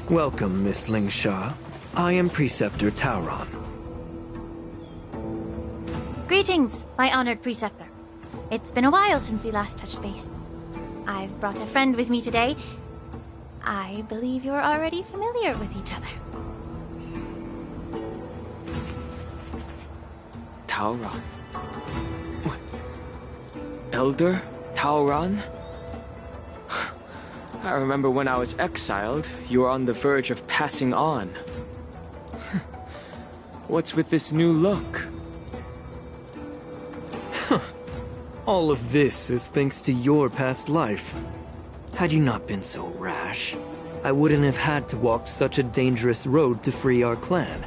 Welcome, Miss Lingsha. I am Preceptor Tauron. Greetings, my honored Preceptor. It's been a while since we last touched base. I've brought a friend with me today. I believe you're already familiar with each other. Tauron? Elder Tauron? I remember when I was exiled, you were on the verge of passing on. What's with this new look? All of this is thanks to your past life. Had you not been so rash, I wouldn't have had to walk such a dangerous road to free our clan,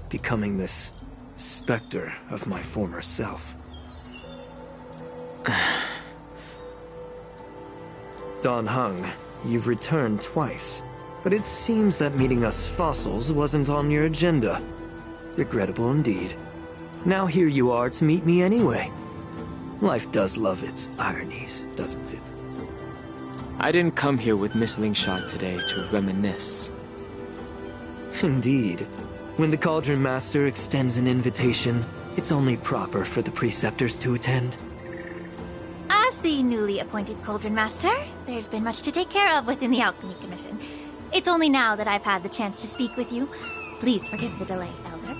becoming this specter of my former self. Dan Heng, you've returned twice, but it seems that meeting us fossils wasn't on your agenda. Regrettable indeed. Now here you are to meet me anyway. Life does love its ironies, doesn't it? I didn't come here with Miss Lingsha today to reminisce. Indeed. When the Cauldron Master extends an invitation, it's only proper for the Preceptors to attend. As the newly appointed Cauldron Master, there's been much to take care of within the Alchemy Commission. It's only now that I've had the chance to speak with you. Please forgive the delay, Elder.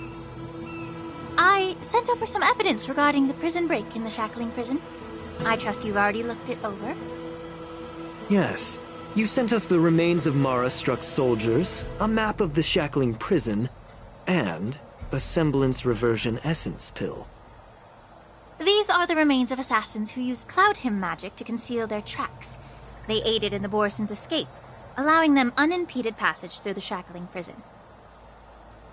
I sent over some evidence regarding the prison break in the Shackling Prison. I trust you've already looked it over. Yes. You sent us the remains of Mara-struck soldiers, a map of the Shackling Prison, and a semblance reversion essence pill. These are the remains of assassins who used Cloud Hymn magic to conceal their tracks. They aided in the Borison's escape, allowing them unimpeded passage through the Shackling Prison.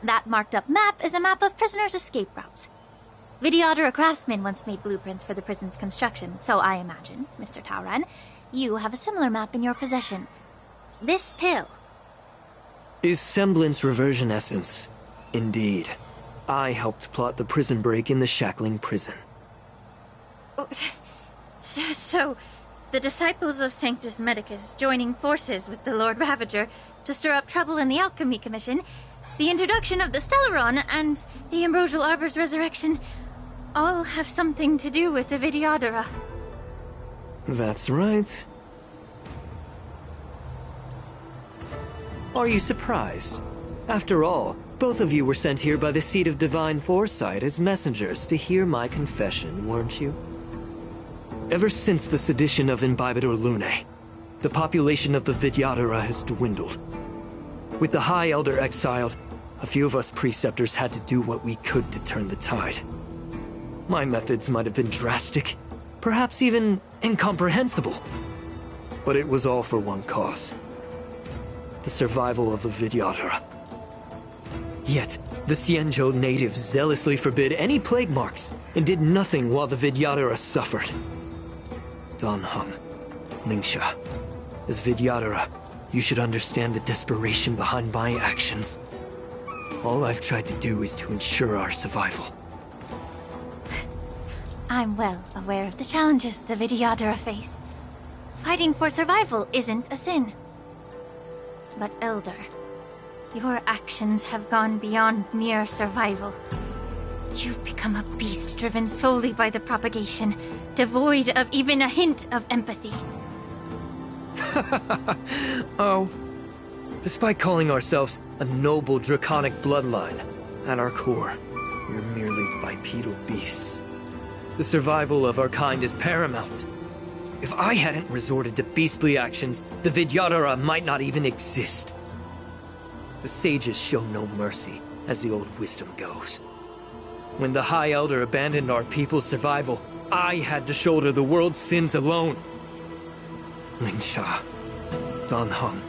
That marked-up map is a map of prisoners' escape routes. Vidyadhara craftsmen once made blueprints for the prison's construction, so I imagine, Mr. Tauron, you have a similar map in your possession. This pill. Is semblance reversion essence. Indeed. I helped plot the prison break in the Shackling Prison. So, the disciples of Sanctus Medicus joining forces with the Lord Ravager to stir up trouble in the Alchemy Commission, the introduction of the Stellaron, and the Ambrosial Arbor's resurrection all have something to do with the Vidyadhara. That's right. Are you surprised? After all, both of you were sent here by the Seat of Divine Foresight as messengers to hear my confession, weren't you? Ever since the sedition of Imbibador Lunae, the population of the Vidyadhara has dwindled. With the High Elder exiled, a few of us Preceptors had to do what we could to turn the tide. My methods might have been drastic, perhaps even incomprehensible. But it was all for one cause. The survival of the Vidyadhara. Yet, the Xianzhou natives zealously forbid any plague marks, and did nothing while the Vidyadhara suffered. Dan Heng, Lingsha, as Vidyadhara, you should understand the desperation behind my actions. All I've tried to do is to ensure our survival. I'm well aware of the challenges the Vidyadhara face. Fighting for survival isn't a sin. But Elder, your actions have gone beyond mere survival. You've become a beast driven solely by the propagation, devoid of even a hint of empathy. Oh. Despite calling ourselves a noble draconic bloodline, at our core, we're merely bipedal beasts. The survival of our kind is paramount. If I hadn't resorted to beastly actions, the Vidyadhara might not even exist. The sages show no mercy, as the old wisdom goes. When the High Elder abandoned our people's survival, I had to shoulder the world's sins alone. Lingsha, Dan Heng,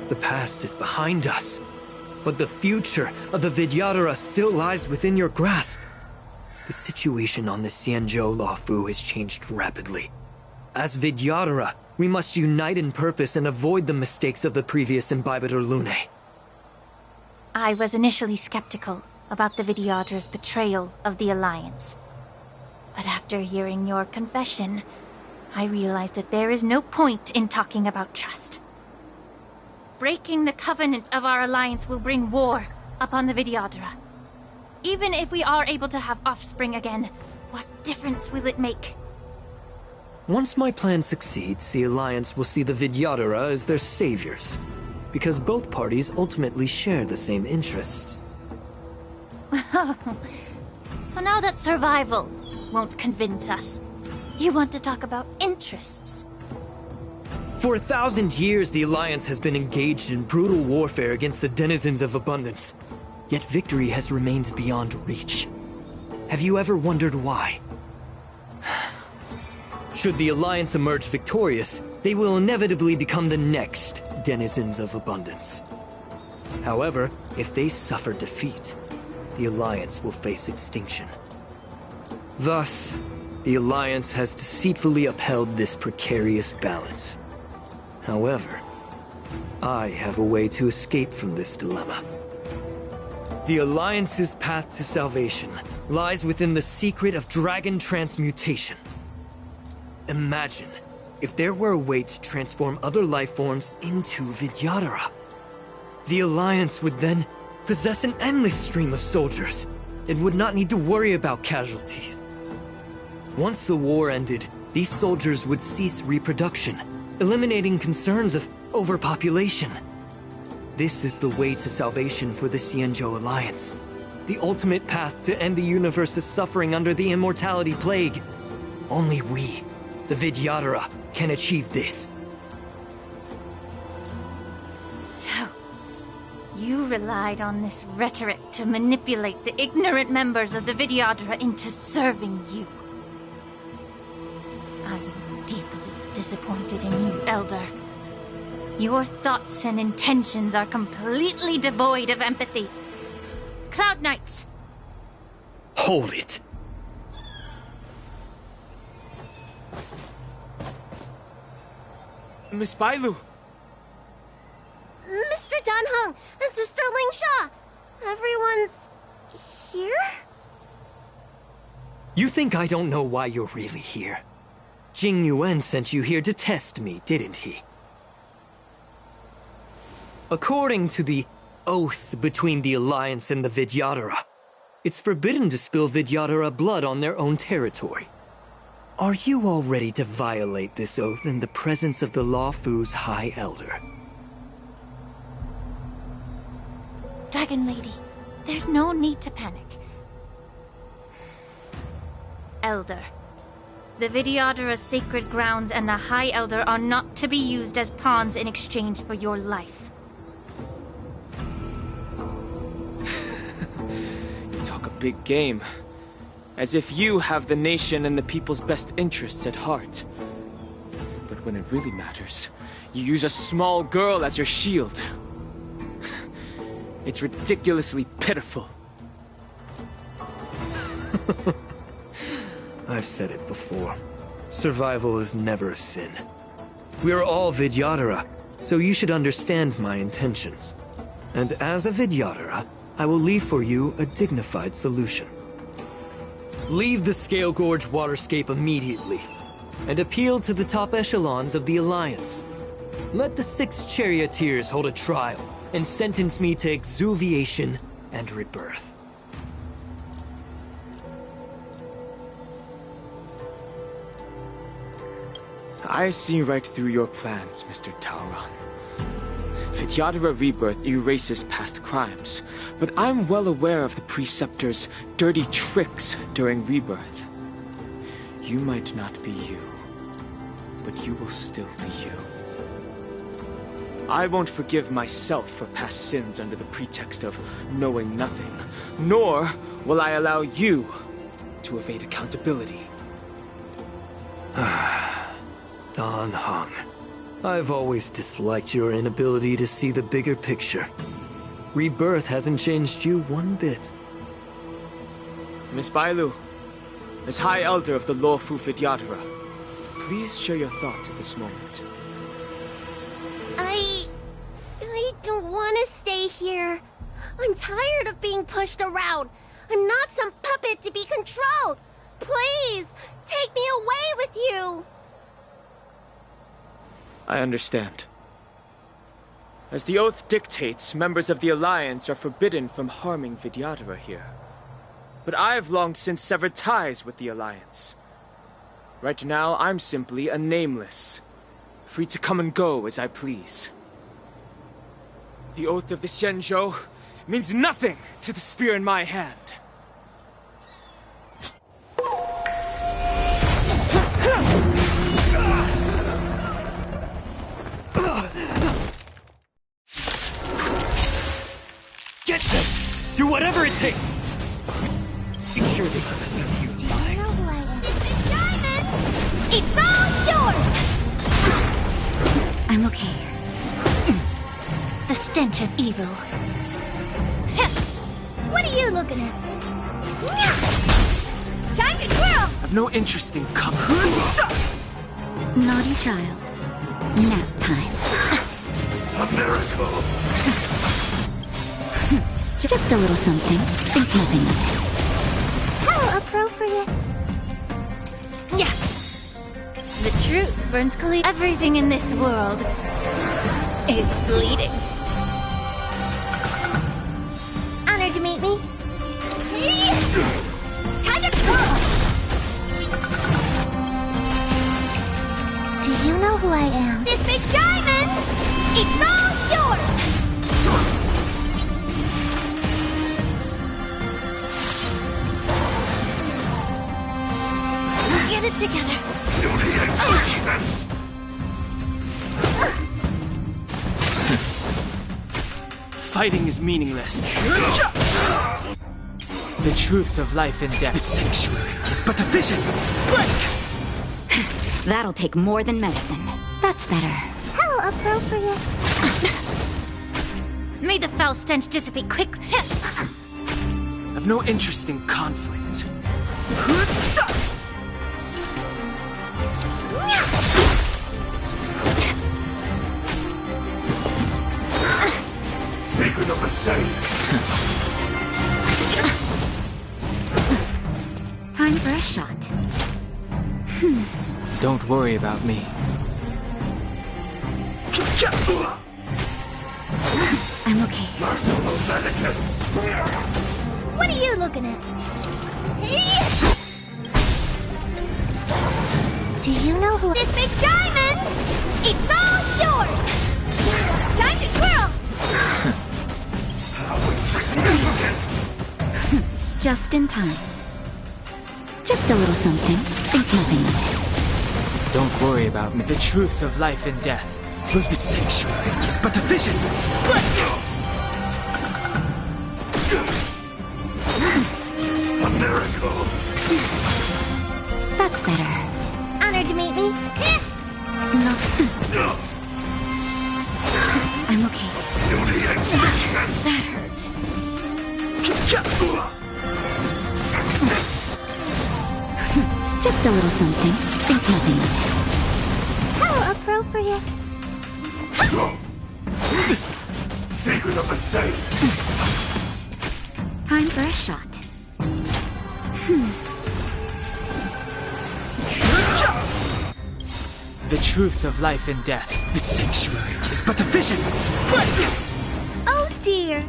the past is behind us, but the future of the Vidyadhara still lies within your grasp. The situation on the Xianzhou Luofu has changed rapidly. As Vidyadhara, we must unite in purpose and avoid the mistakes of the previous Imbibador Lunae. I was initially skeptical about the Vidyadhara's betrayal of the Alliance. But after hearing your confession, I realized that there is no point in talking about trust. breaking the covenant of our alliance will bring war upon the Vidyadhara. Even if we are able to have offspring again, what difference will it make? Once my plan succeeds, the Alliance will see the Vidyadhara as their saviors, because both parties ultimately share the same interests. So now that survival won't convince us, you want to talk about interests? For 1,000 years, the Alliance has been engaged in brutal warfare against the denizens of abundance. Yet victory has remained beyond reach. Have you ever wondered why? Should the Alliance emerge victorious, they will inevitably become the next denizens of abundance. However, if they suffer defeat, the Alliance will face extinction. Thus, the Alliance has deceitfully upheld this precarious balance. However, I have a way to escape from this dilemma. The Alliance's path to salvation lies within the secret of dragon transmutation. Imagine if there were a way to transform other life forms into Vidyadhara. The Alliance would then possess an endless stream of soldiers and would not need to worry about casualties. Once the war ended, these soldiers would cease reproduction, eliminating concerns of overpopulation. This is the way to salvation for the Xianzhou Alliance. The ultimate path to end the universe's suffering under the immortality plague. Only we, the Vidyadhara, can achieve this. So, you relied on this rhetoric to manipulate the ignorant members of the Vidyadhara into serving you. I am deeply disappointed in you, Elder. Your thoughts and intentions are completely devoid of empathy. Cloud Knights! Hold it! Miss Bailu! Mr. Danheng and Sister Lingsha! Everyone's here? You think I don't know why you're really here? Jing Yuan sent you here to test me, didn't he? According to the oath between the Alliance and the Vidyadhara, it's forbidden to spill Vidyadhara blood on their own territory. Are you all ready to violate this oath in the presence of the Lawfu's High Elder? Dragon Lady, there's no need to panic. Elder, the Vidyadhara's sacred grounds and the High Elder are not to be used as pawns in exchange for your life. Talk a big game. As if you have the nation and the people's best interests at heart. But when it really matters, you use a small girl as your shield. It's ridiculously pitiful. I've said it before. Survival is never a sin. We're all Vidyadhara, so you should understand my intentions. And as a Vidyadhara, I will leave for you a dignified solution. Leave the Scale Gorge waterscape immediately, and appeal to the top echelons of the Alliance. Let the 6 charioteers hold a trial, and sentence me to exuviation and rebirth. I see right through your plans, Mr. Tauron. Vidyadhara rebirth erases past crimes, but I'm well aware of the Preceptor's dirty tricks during rebirth. You might not be you, but you will still be you. I won't forgive myself for past sins under the pretext of knowing nothing, nor will I allow you to evade accountability. Dan Heng, I've always disliked your inability to see the bigger picture. Rebirth hasn't changed you one bit. Miss Bailu, as High Elder of the Lawfu Vidyadhara, please share your thoughts at this moment. I don't want to stay here. I'm tired of being pushed around. I'm not some puppet to be controlled. Please, take me away with you. I understand. As the oath dictates, members of the Alliance are forbidden from harming Vidyadhara here. But I've long since severed ties with the Alliance. Right now, I'm simply a nameless, free to come and go as I please. The oath of the Xianzhou means nothing to the spear in my hand. Get them! Do whatever it takes! Be sure they can leave you alive. You know who I am. It's all yours! I'm okay. The stench of evil. What are you looking at? Time to twirl! I've no interest in Naughty child. Nap time. A miracle! Just a little something. Think nothing of How appropriate. it. Yeah. The truth burns clean. Everything in this world is bleeding. Honored to meet me. Time to twirl! Do you know who I am? This big diamond! It's all yours! Get it together. Beauty and patience! Fighting is meaningless. The truth of life and death. The sanctuary is but a vision. Break! That'll take more than medicine. That's better. How appropriate. May the foul stench dissipate quick. I've no interest in conflict. Secret of the sage! Time for a shot. Don't worry about me. I'm okay. Merciful Medicus! What are you looking at? Do you know who... This big diamond! It's all yours! Time to twirl! How insignificant! Just in time. Just a little something. Think nothing of it. Don't worry about me. The truth of life and death. With the sanctuary is but a vision. Break! A miracle! That's better. Honored to meet me. No. I'm okay. Beauty and patience! That hurt. Just a little something. Think nothing of it. How appropriate. Secret of the sage! Time for a shot. The truth of life and death. The sanctuary is but a vision. Break! Oh dear.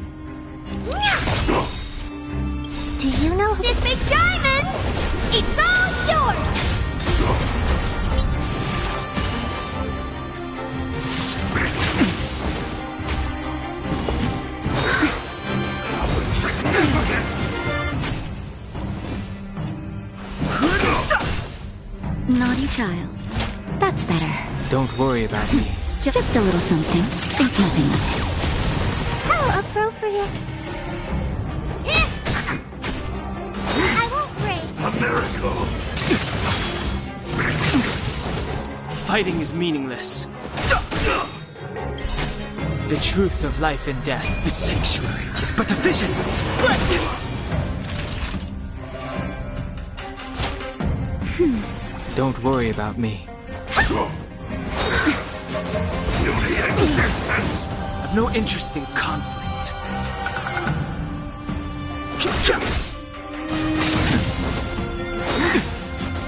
Do you know who... This big diamond? It's all yours! How insignificant! Naughty child. That's better. Don't worry about me. Just a little something. Think nothing of it. How appropriate. I won't break. A miracle! Fighting is meaningless. The truth of life and death. The sanctuary is but a vision. Break! Don't worry about me. Beauty and patience! I've no interest in conflict.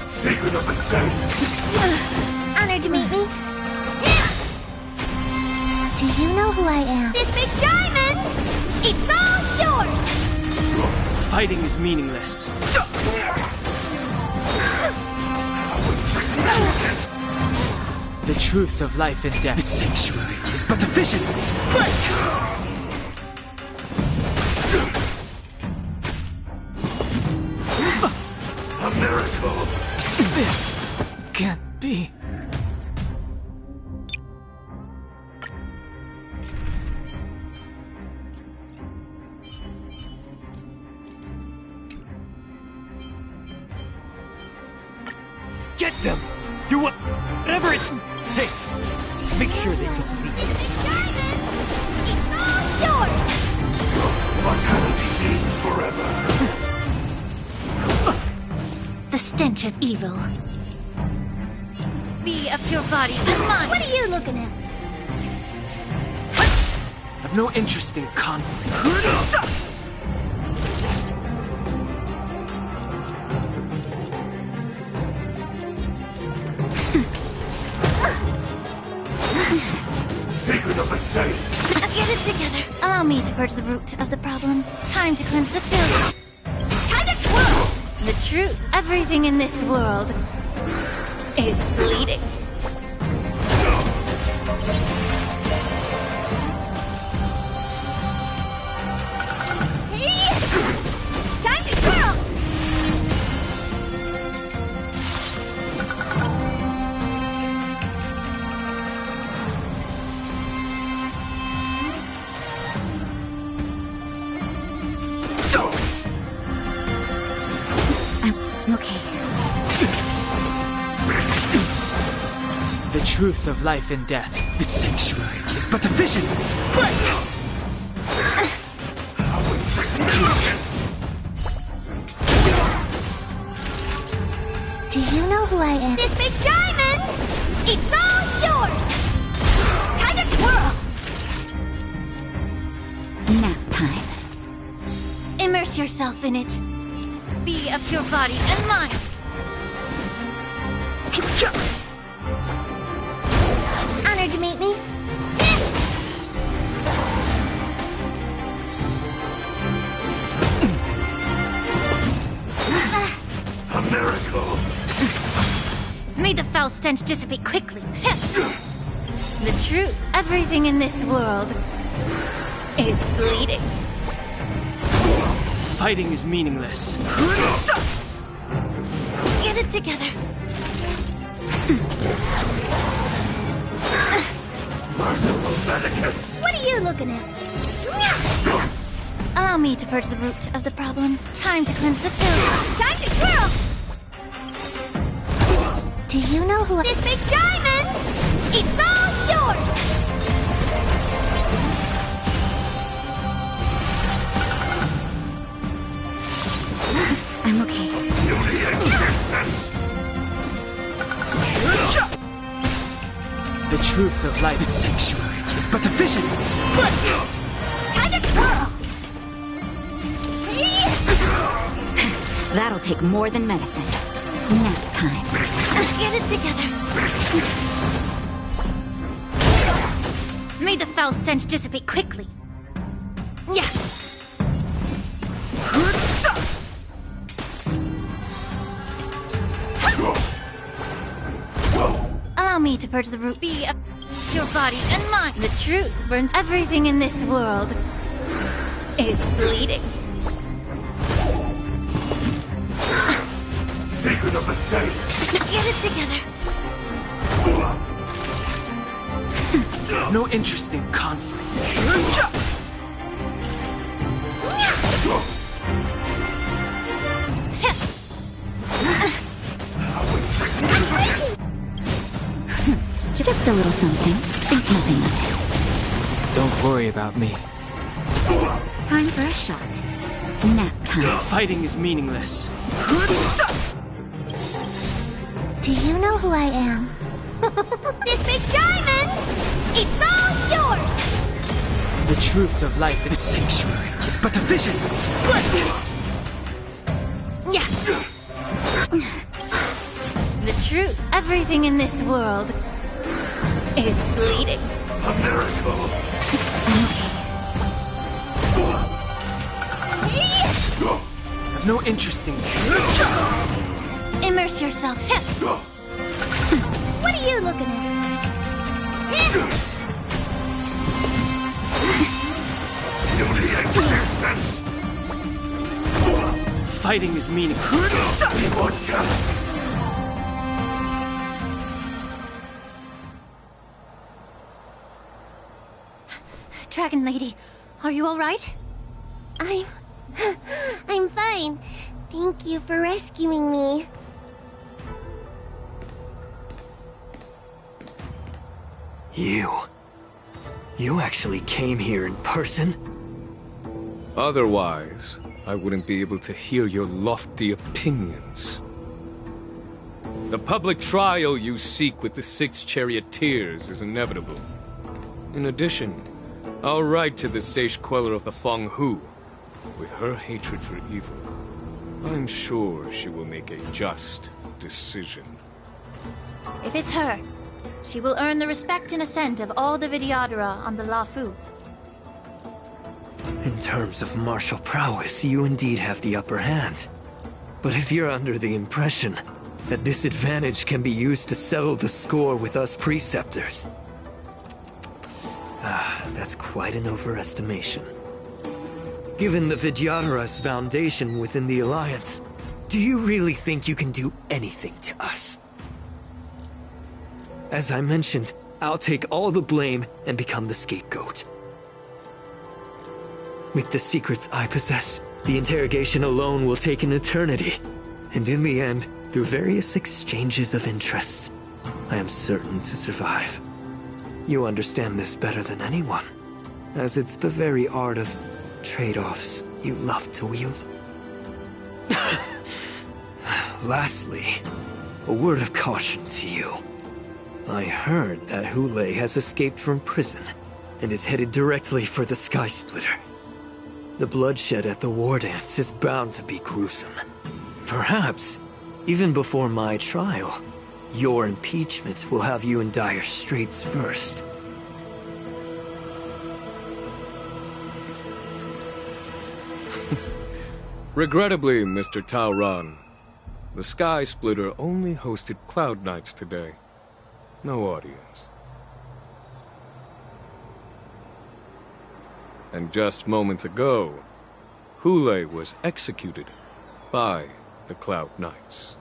Secret of the sage! Honored to meet me. Do you know who I This big diamond! It's all yours! Fighting is meaningless. The truth of life and death. The sanctuary is but a vision. A miracle! This can't be. Get them! Do whatever it takes! Make sure they don't leave. It's all yours! Mortality means forever. The stench of evil. Be of pure body and mind. What are you looking at? I've no interest in conflict. Secret of the saint! Get it together. Allow me to purge the root of the problem. Time to cleanse the filth. Time to twirl! The truth. Everything in this world is bleeding. Hey! Time to twirl! Okay. The truth of life and death. The sanctuary is but a vision. Do you know who I am? This big diamond! It's all yours! Time to twirl! Nap time. Immerse yourself in it. Be of pure body and mind. Honored to meet me. A miracle! May the foul stench dissipate quickly. The truth. Everything in this world is bleeding. Fighting is meaningless. Get it together. Merciful Medicus! What are you looking at? Allow me to purge the root of the problem. Time to cleanse the filth. Time to twirl! Do you know who I am? This big diamond! It's all yours! I'm okay. Beauty existence! The truth of life. The sanctuary is but a vision. Time to twirl! That'll take more than medicine. Nap time. Get it together. May the foul stench dissipate quickly. Yeah. Allow me to purge the root. Be of your body and mind. The truth burns. Everything in this world is bleeding. Secret of the saint! Get it together. No interest in conflict. Just a little something. Think nothing of Don't worry about me. it. Time for a shot. Nap time. Fighting is meaningless. Do you know who I am? This big diamond! It's all yours! The truth of life. The sanctuary is but a vision. Yeah. The truth. Everything in this world is bleeding. A miracle! Okay. no interest in you. Immerse yourself. What are you looking at? Beauty existence! Fighting is meaningful. What kind? Dragon Lady, are you all right? I'm fine. Thank you for rescuing me. You actually came here in person? Otherwise, I wouldn't be able to hear your lofty opinions. The public trial you seek with the 6 charioteers is inevitable. In addition, I'll write to the Sage Queller of the Feng Hu. With her hatred for evil, I'm sure she will make a just decision. If it's her, she will earn the respect and assent of all the Vidyadhara on the Lafu. In terms of martial prowess, you indeed have the upper hand. But if you're under the impression that this advantage can be used to settle the score with us preceptors, that's quite an overestimation. Given the Vidyadhara's foundation within the Alliance, do you really think you can do anything to us? As I mentioned, I'll take all the blame and become the scapegoat. With the secrets I possess, the interrogation alone will take an eternity. And in the end, through various exchanges of interest, I am certain to survive. You understand this better than anyone, as it's the very art of trade-offs you love to wield. Lastly, a word of caution to you. I heard that Hule has escaped from prison and is headed directly for the Sky Splitter. The bloodshed at the war dance is bound to be gruesome. Perhaps, even before my trial, your impeachment will have you in dire straits first. Regrettably, Mr. Taoran, the Sky Splitter only hosted Cloud Knights today. No audience. And just moments ago, Hule was executed by the Cloud Knights.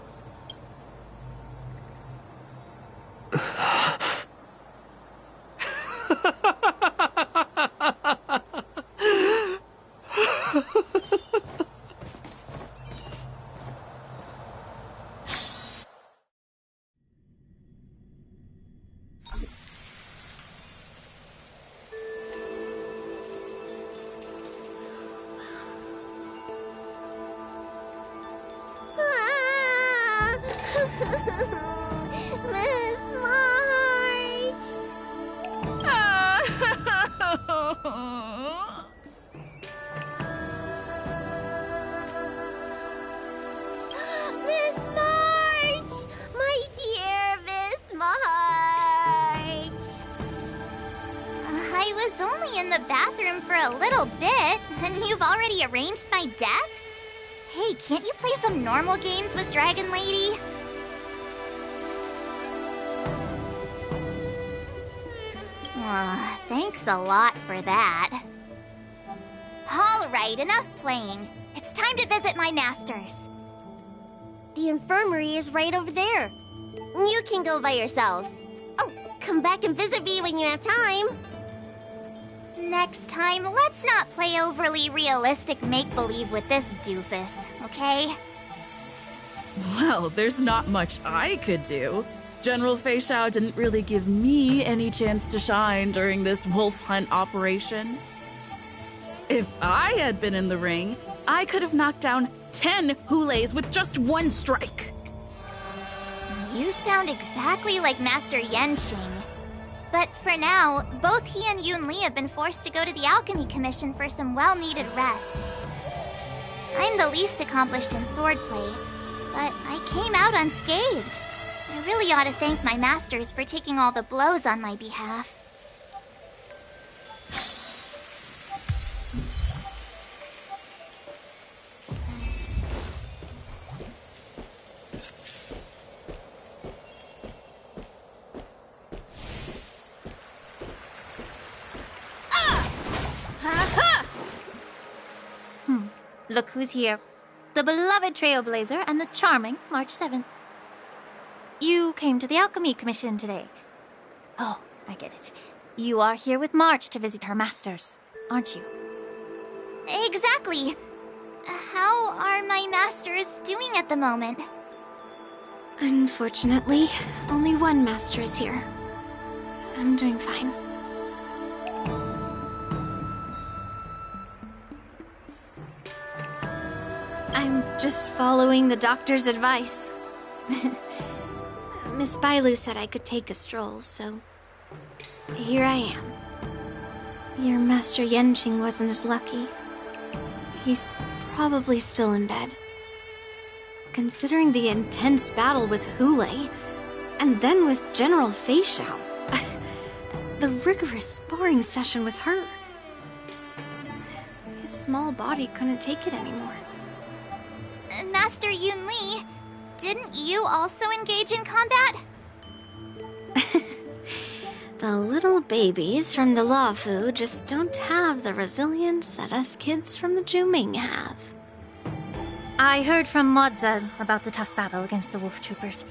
Miss March! Miss March! My dear Miss March! I was only in the bathroom for a little bit, and you've already arranged my deck? Hey, can't you play some normal games with Dragon Lady? Thanks a lot for that. Alright, enough playing. It's time to visit my masters. The infirmary is right over there. You can go by yourselves. Oh, come back and visit me when you have time. Next time, let's not play overly realistic make-believe with this doofus, okay? Well, there's not much I could do. General Fei Shao didn't really give me any chance to shine during this wolf hunt operation. If I had been in the ring, I could have knocked down 10 Hules with just one strike. You sound exactly like Master Yenqing. But for now, both he and Yun Li have been forced to go to the Alchemy Commission for some well-needed rest. I'm the least accomplished in swordplay, but I came out unscathed. I really ought to thank my masters for taking all the blows on my behalf. Look who's here. The beloved Trailblazer and the charming March 7th. You came to the Alchemy Commission today. Oh, I get it. You are here with March to visit her masters, aren't you? Exactly. How are my masters doing at the moment? Unfortunately, only one master is here. I'm doing fine. I'm just following the doctor's advice. Miss Bailu said I could take a stroll, so here I am. Your Master Yenjing wasn't as lucky. He's probably still in bed. Considering the intense battle with Hule, and then with General Feixiao, the rigorous sparring session with her. His small body couldn't take it anymore. Master Yun Li, didn't you also engage in combat? The little babies from the Luofu just don't have the resilience that us kids from the Zhuming have. I heard from Modza about the tough battle against the wolf troopers.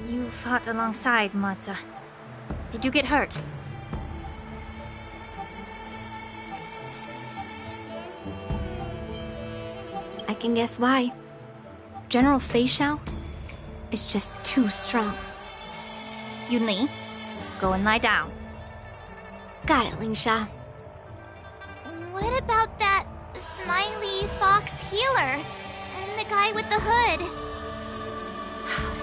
You fought alongside Modza. Did you get hurt? I can guess why. General Feixiao is just too strong. Yun Li, go and lie down. Got it, Lingsha. What about that smiley fox healer? And the guy with the hood?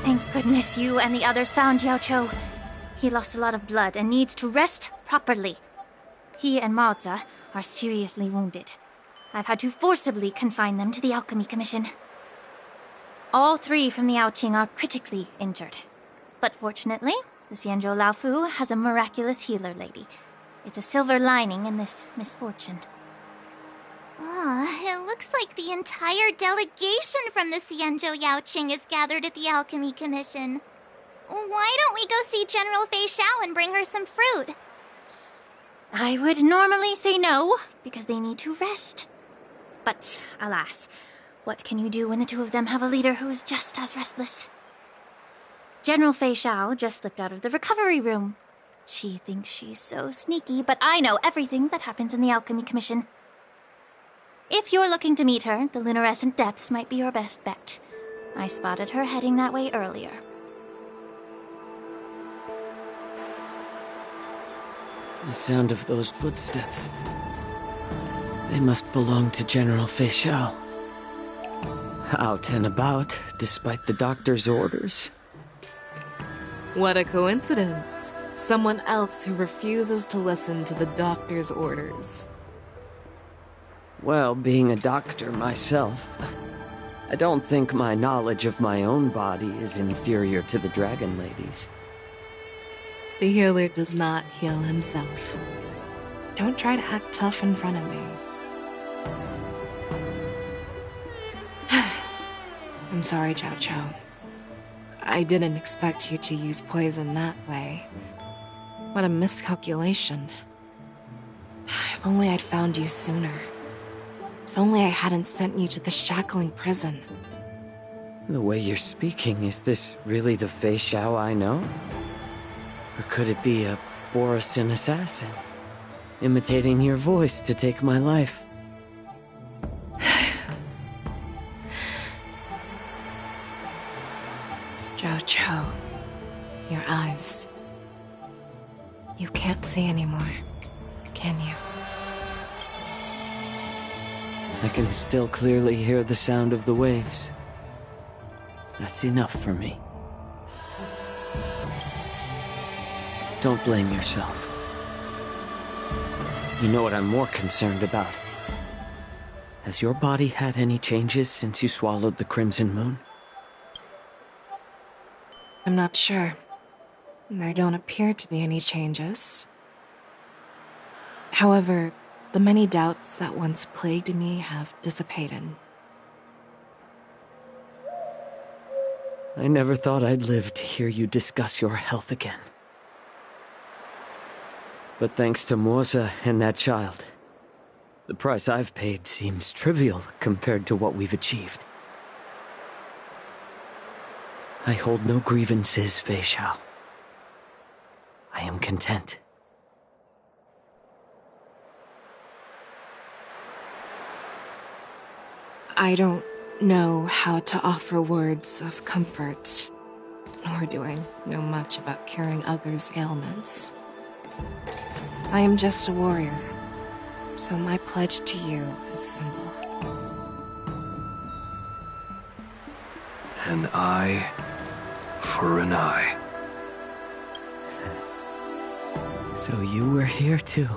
Thank goodness you and the others found Yao Cho. He lost a lot of blood and needs to rest properly. He and Maoza are seriously wounded. I've had to forcibly confine them to the Alchemy Commission. All three from the Yaoqing are critically injured. But fortunately, the Xianzhou Laofu has a miraculous healer lady. It's a silver lining in this misfortune. It looks like the entire delegation from the Xianzhou Yaoqing is gathered at the Alchemy Commission. Why don't we go see General Feixiao and bring her some fruit? I would normally say no, because they need to rest. But, alas, what can you do when the two of them have a leader who is just as restless? General Feixiao just slipped out of the recovery room. She thinks she's so sneaky, but I know everything that happens in the Alchemy Commission. If you're looking to meet her, the luminescent depths might be your best bet. I spotted her heading that way earlier. The sound of those footsteps. They must belong to General Feixiao. Out and about, despite the doctor's orders. What a coincidence. Someone else who refuses to listen to the doctor's orders. Well, being a doctor myself, I don't think my knowledge of my own body is inferior to the Dragon Lady's. The healer does not heal himself. Don't try to act tough in front of me. I'm sorry, Zhao Cho. I didn't expect you to use poison that way. What a miscalculation. If only I'd found you sooner. If only I hadn't sent you to the shackling prison. The way you're speaking, is this really the Feixiao I know? Or could it be a Borisin assassin, imitating your voice to take my life? Zhao Cho, your eyes. You can't see anymore, can you? I can still clearly hear the sound of the waves. That's enough for me. Don't blame yourself. You know what I'm more concerned about? Has your body had any changes since you swallowed the Crimson Moon? I'm not sure. There don't appear to be any changes. However, the many doubts that once plagued me have dissipated. I never thought I'd live to hear you discuss your health again. But thanks to Moza and that child, The price I've paid seems trivial compared to what we've achieved. I hold no grievances, Fei Xiao. I am content. I don't know how to offer words of comfort, nor do I know much about curing others' ailments. I am just a warrior, so my pledge to you is simple. An eye for an eye. So you were here too.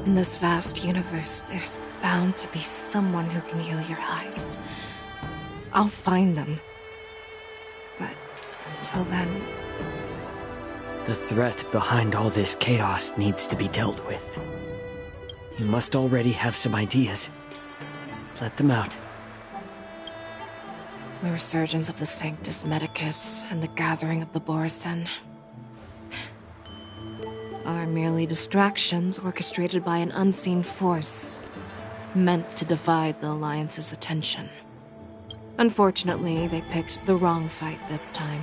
In this vast universe, there's bound to be someone who can heal your eyes. I'll find them. But until then... The threat behind all this chaos needs to be dealt with. You must already have some ideas. Let them out. The resurgence of the Sanctus Medicus and the gathering of the Borison are merely distractions orchestrated by an unseen force, meant to divide the Alliance's attention. Unfortunately, they picked the wrong fight this time.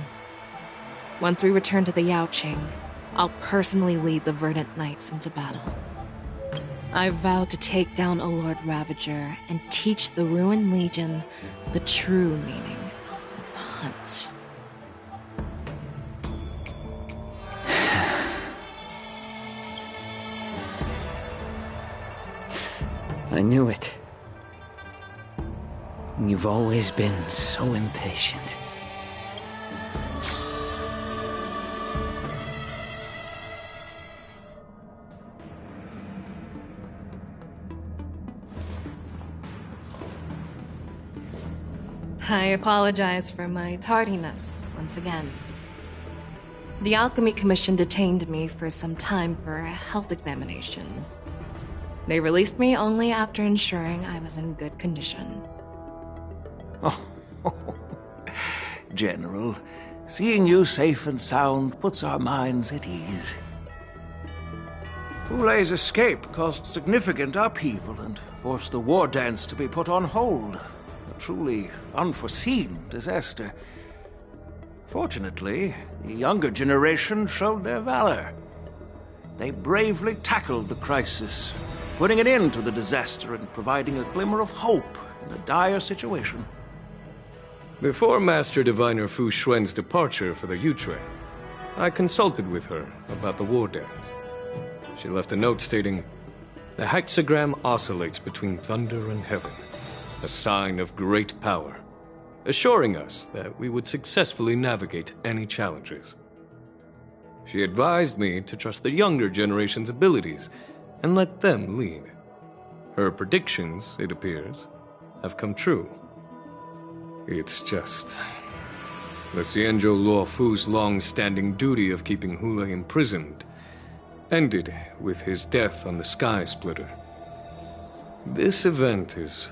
Once we return to the Yaoqing, I'll personally lead the Verdant Knights into battle. I vow to take down a Lord Ravager and teach the Ruined Legion the true meaning of the hunt. I knew it. You've always been so impatient. I apologize for my tardiness once again. The Alchemy Commission detained me for some time for a health examination. They released me only after ensuring I was in good condition. Oh, General, seeing you safe and sound puts our minds at ease. Hulei's escape caused significant upheaval and forced the war dance to be put on hold. A truly unforeseen disaster. Fortunately, the younger generation showed their valor. They bravely tackled the crisis, putting an end to the disaster and providing a glimmer of hope in a dire situation. Before Master Diviner Fu Xuan's departure for the Yutre, I consulted with her about the war dance. She left a note stating, "The hexagram oscillates between thunder and heaven, a sign of great power, assuring us that we would successfully navigate any challenges." She advised me to trust the younger generation's abilities and let them lead. Her predictions, it appears, have come true. It's just... the Xianzhou Luo Fu's long-standing duty of keeping Hulei imprisoned ended with his death on the Sky Splitter. This event is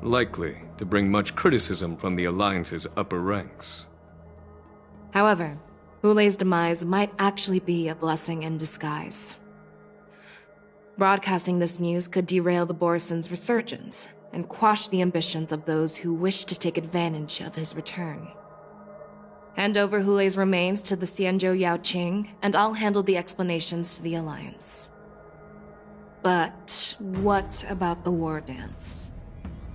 likely to bring much criticism from the Alliance's upper ranks. However, Hulei's demise might actually be a blessing in disguise. Broadcasting this news could derail the Borison's resurgence and quash the ambitions of those who wish to take advantage of his return. Hand over Hulei's remains to the Xianzhou Yaoqing, and I'll handle the explanations to the Alliance. But what about the war dance?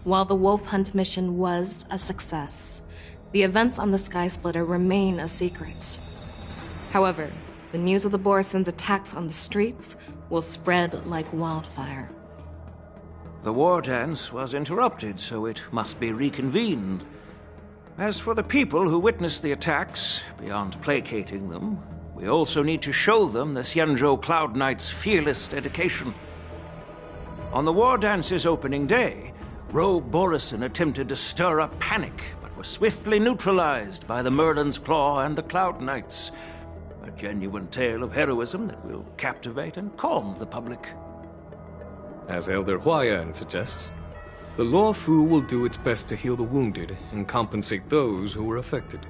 While the Wolf Hunt mission was a success, the events on the Sky Splitter remain a secret. However, the news of the Borison's attacks on the streets will spread like wildfire. The war dance was interrupted, so it must be reconvened. As for the people who witnessed the attacks, beyond placating them, we also need to show them the Xianzhou Cloud Knight's fearless dedication. On the war dance's opening day, Rogue Borison attempted to stir up panic, but was swiftly neutralized by the Merlin's Claw and the Cloud Knights. A genuine tale of heroism that will captivate and calm the public. As Elder Huayan suggests, the Luo Fu will do its best to heal the wounded and compensate those who were affected.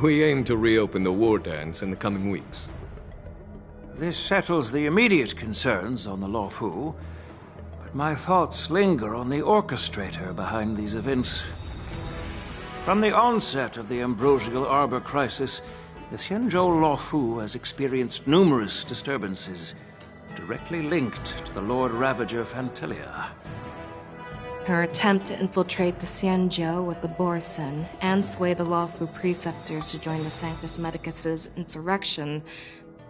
We aim to reopen the war dance in the coming weeks. This settles the immediate concerns on the Lawfu, but my thoughts linger on the orchestrator behind these events. From the onset of the Ambrosial Arbor crisis, the Xianzhou Lawfu has experienced numerous disturbances, directly linked to the Lord Ravager Fantilia. Her attempt to infiltrate the Xianzhou with the Borsen and sway the Lawfu preceptors to join the Sanctus Medicus's insurrection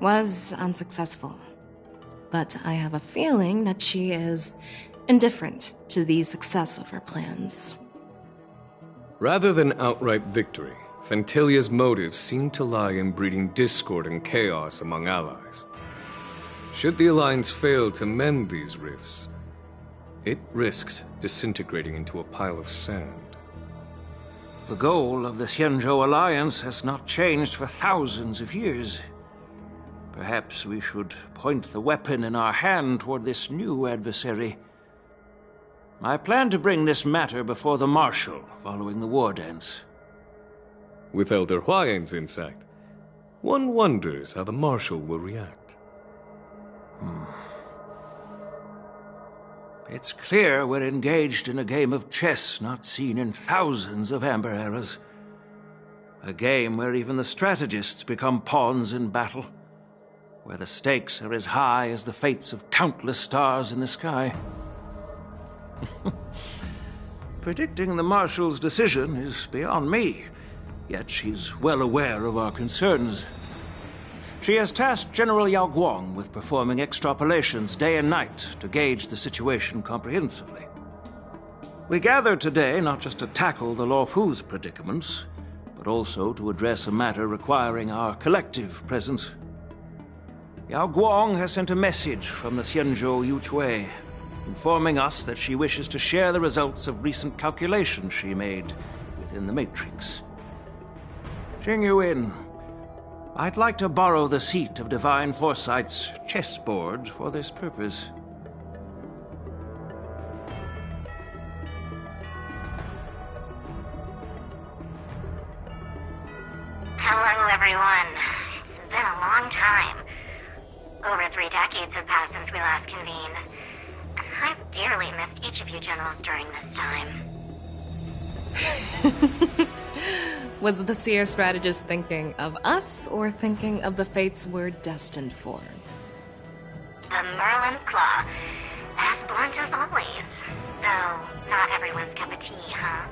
was unsuccessful. But I have a feeling that she is indifferent to the success of her plans. Rather than outright victory, Fantilia's motives seem to lie in breeding discord and chaos among allies. Should the Alliance fail to mend these rifts, it risks disintegrating into a pile of sand. The goal of the Xianzhou Alliance has not changed for thousands of years. Perhaps we should point the weapon in our hand toward this new adversary. I plan to bring this matter before the Marshal following the war dance. With Elder Huayan's insight, one wonders how the Marshal will react. It's clear we're engaged in a game of chess not seen in thousands of Amber eras. A game where even the strategists become pawns in battle, where the stakes are as high as the fates of countless stars in the sky. Predicting the Marshal's decision is beyond me, yet she's well aware of our concerns. She has tasked General Yao Guang with performing extrapolations day and night to gauge the situation comprehensively. We gathered today not just to tackle the Lawfu's predicaments, but also to address a matter requiring our collective presence. Yao Guang has sent a message from the Xianzhou Yuchui, informing us that she wishes to share the results of recent calculations she made within the Matrix. Jing Yuan, I'd like to borrow the seat of Divine Foresight's chessboard for this purpose. Hello, everyone. It's been a long time. Over 3 decades have passed since we last convened. I've dearly missed each of you generals during this time. Was the Seer strategist thinking of us or thinking of the fates we're destined for? The Merlin's Claw. As blunt as always. Though, not everyone's cup of tea, huh?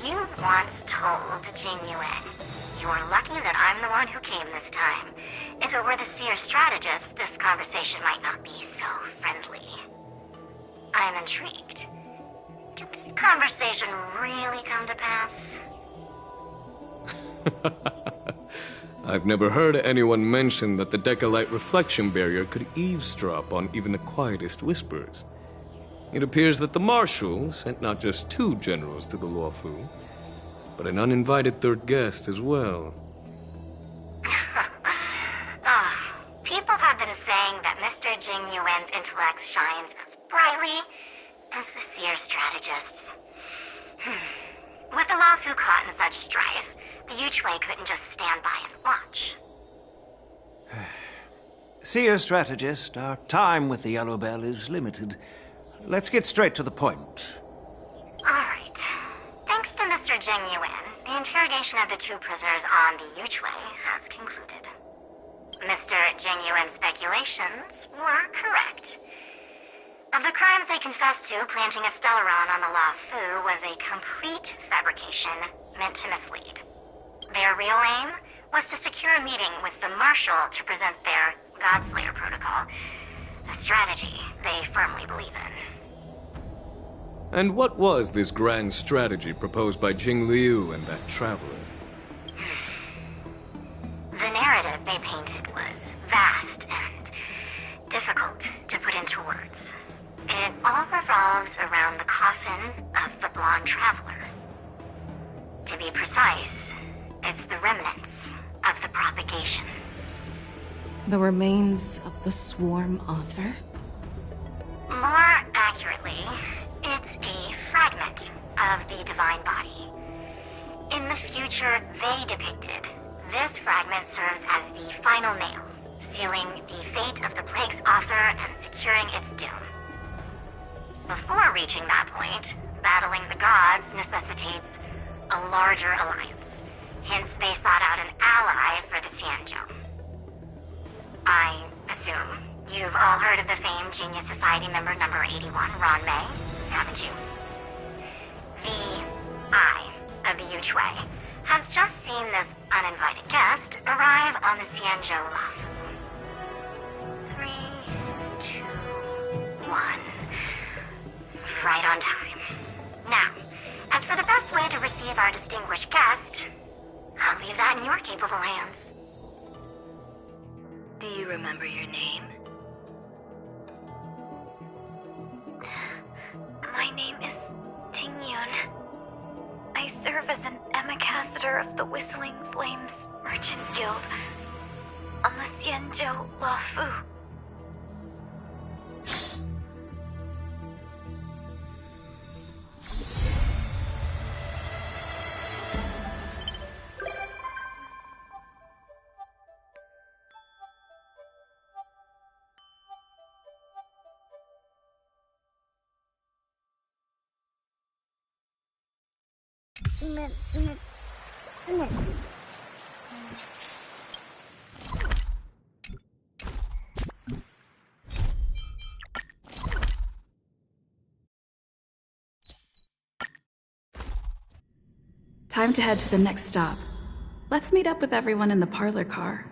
You once told Jing Yuan, "You're lucky that I'm the one who came this time. If it were the Seer strategist, this conversation might not be so friendly." I'm intrigued. Did the conversation really come to pass? I've never heard anyone mention that the Decalite reflection barrier could eavesdrop on even the quietest whispers. It appears that the Marshal sent not just 2 generals to the Luofu, but an uninvited 3rd guest as well. People have been saying that Mr. Jing Yuan's intellect shines as brightly as the Seer strategist's. With the Luofu caught in such strife, the Yuchui couldn't just stand by and watch. Seer strategist, our time with the Yellow Bell is limited. Let's get straight to the point. Alright. Thanks to Mr. Jing Yuan, the interrogation of the 2 prisoners on the Yuchui has concluded. Mr. Jing Yuan's speculations were correct. Of the crimes they confessed to, planting a Stellaron on the Luofu was a complete fabrication meant to mislead. Their real aim was to secure a meeting with the Marshal to present their Godslayer protocol, a strategy they firmly believe in. And what was this grand strategy proposed by Jing Liu and that traveler? The narrative they painted was vast and difficult to put into words. It all revolves around the coffin of the blonde traveler. To be precise, it's the remnants of the propagation. The remains of the Swarm author? More accurately, it's a fragment of the divine body. In the future they depicted, this fragment serves as the final nail, sealing the fate of the plague's author and securing its doom. Before reaching that point, battling the gods necessitates a larger alliance. Hence, they sought out an ally for the Xianzhou. I assume you've all heard of the famed Genius Society member number 81, Ron May, haven't you? The Eye of the Yuchwei has just seen this uninvited guest arrive on the Xianzhou Luofu. 3, 2, 1. Right on time. Now, as for the best way to receive our distinguished guest, I'll leave that in your capable hands. Do you remember your name? My name is Tingyun. I serve as an ambassador of the Whistling Flames Merchant Guild on the Xianzhou Luofu. Time to head to the next stop. Let's meet up with everyone in the parlor car.